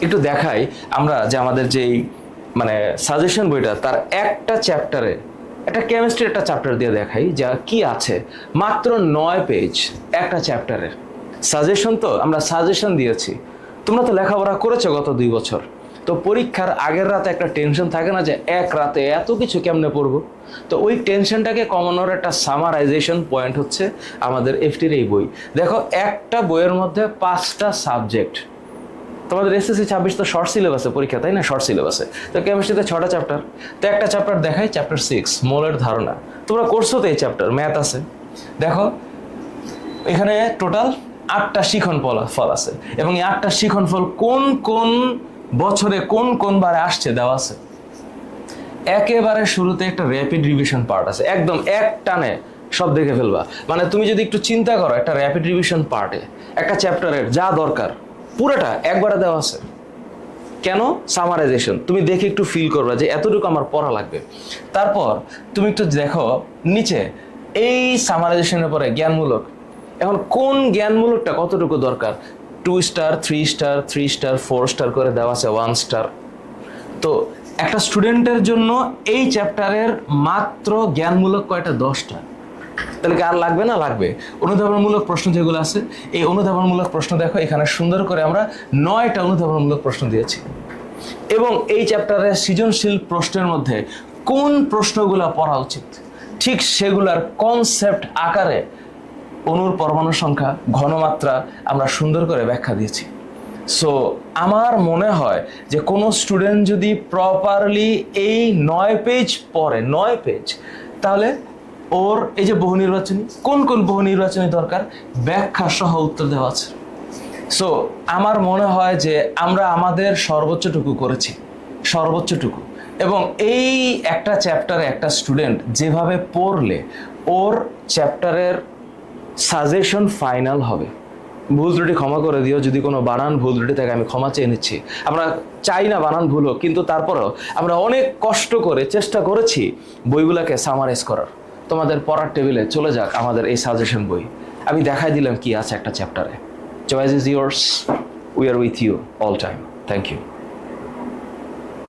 একটু দেখাই আমরা যে আমাদের যেই মানে সাজেশন বইটা তার একটা চ্যাপ্টারে, একটা কেমিস্ট্রি একটা চ্যাপ্টার দিয়ে দেখাই যা কি আছে, মাত্র 9 পেজ একটা চ্যাপ্টারের সাজেশন। তো আমরা সাজেশন দিয়েছি, তোমরা তো লেখাপড়া করেছো গত 2 বছর, তো পরীক্ষার আগের রাতে একটা টেনশন থাকে না যে এক রাতে এত কিছু কেমনে পড়বো। তো ওই টেনশনটাকে কমানোর একটা সামারাইজেশন পয়েন্ট হচ্ছে আমাদের এফটির এই বই। দেখো একটা বইয়ের মধ্যে 5টা সাবজেক্ট। তোমাদের এসএসসি 26 তো শর্ট সিলেবাসে পরীক্ষা, তাই না? শর্ট সিলেবাসে তো কেমিস্ট্রিতে 6টা চ্যাপ্টার, তো একটা চ্যাপ্টার দেখাই, চ্যাপ্টার 6 মোলের ধারণা। তোমরা করছো তো এই চ্যাপ্টার, ম্যাথ আছে। দেখো এখানে টোটাল 8টা শিখন ফল আছে, এবং এই 8টা শিখন ফল কোন কোন বছরে কোন কোন বারে আসছে দেওয়া আছে। একেবারে শুরুতে একটা র্যাপিড রিভিশন পার্ট আছে, একদম এক টানে সব দেখে ফেলবা। মানে তুমি যদি একটু চিন্তা করো, একটা র্যাপিড রিভিশন পার্টে একটা চ্যাপ্টারের যা দরকার পুরোটা একবারে দেওয়া আছে। কেন? সামারাইজেশন। তুমি দেখে একটু ফিল করবে যে এতটুকু আমার পড়া লাগবে। তারপর তুমি একটু দেখো নিচে এই সামারাইজেশনের পরে জ্ঞানমূলক। এখন কোন জ্ঞানমূলকটা কতটুকু দরকার, 2 স্টার, 3 স্টার, 3 স্টার, 4 স্টার করে দেওয়া আছে, 1 স্টার। তো একটা স্টুডেন্টের জন্য এই চ্যাপ্টারের মাত্র জ্ঞানমূলক কয়টা? 10টা। তাহলে কি আর লাগবে না? লাগবে। অনুধাবনমূলক প্রশ্ন যেগুলো আছে, এই অনুধাবনমূলক প্রশ্ন দেখো এখানে সুন্দর করে আমরা 9টা অনুধাবনমূলক প্রশ্ন দিয়েছি। এবং এই চ্যাপ্টারের সৃজনশীল প্রশ্নের মধ্যে কোন প্রশ্নগুলো পড়া উচিত, ঠিক সেগুলার কনসেপ্ট আকারে অণুর পরমাণু সংখ্যা, ঘনমাত্রা আমরা সুন্দর করে ব্যাখ্যা দিয়েছি। সো আমার মনে হয় যে কোনো স্টুডেন্ট যদি প্রপারলি এই 9 পেজ পড়ে, 9 পেজ, তাহলে ওর এই যে বহু নির্বাচনী, কোন কোন বহু নির্বাচনী দরকার ব্যাখ্যা সহ উত্তর দেওয়া আছে। সো আমার মনে হয় যে আমরা আমাদের সর্বোচ্চটুকু করেছি, সর্বোচ্চটুকু। এবং এই একটা চ্যাপ্টারে একটা স্টুডেন্ট যেভাবে পড়লে ওর চ্যাপ্টারের সাজেশন ফাইনাল হবে। ভুল ত্রুটি ক্ষমা করে দিও, যদি কোনো বানান ভুল ত্রুটি থাকে আমি ক্ষমা চেয়ে নিচ্ছি। আমরা চাই না বানান ভুল হোক, কিন্তু তারপরেও আমরা অনেক কষ্ট করে চেষ্টা করেছি বইগুলোকে সামারাইজ করার। তোমাদের পড়ার টেবিলে চলে যাক আমাদের এই সাজেশন বই, আমি দেখাই দিলাম কি আছে একটা চ্যাপ্টারে। Choice is yours, we are with you all time. Thank you.